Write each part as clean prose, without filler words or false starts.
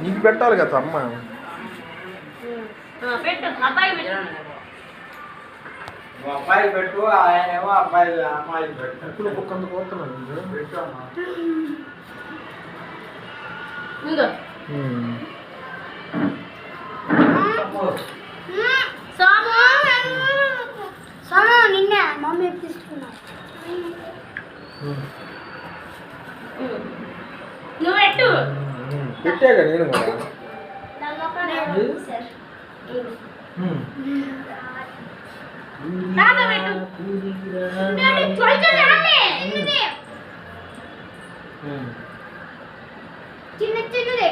నీకు పెట్టాలి కదా అమ్మ. అబ్బాయి పెట్టు, ఆయనేమో అబ్బాయి అమ్మాయి పెట్టు. ఇప్పుడు ఒక్కంత కోరుతున్నాను నిన్న మమ్మీ తీసుకున్నా. నువ్వు పెట్టు. పెట్టాక నేను కూడా చిన్న చిన్నదే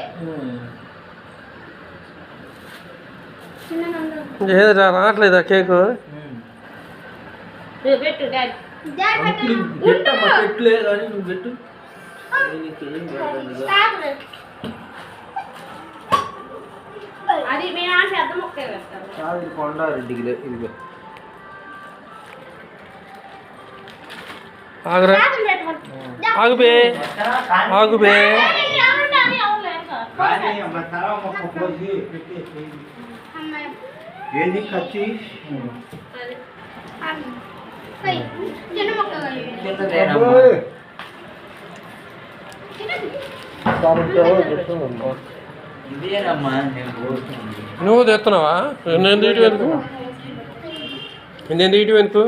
ఏది రావట్లేదా కేకు? పెట్టు డాడీ. పెట్టులే కానీ నువ్వు పెట్టు. అది మేము ఆ శబ్దం ఒకే వేస్తాము. కాదు కొండారెడ్డికి ఇదిగో ఆగురా ఆగుబే ఆగుబే. ఏది కచ్చి ఇదేనమ్మా నువ్వు తెస్తున్నావా? నేను తీయటం ఎందుకు? నేను తీయటం ఎందుకు?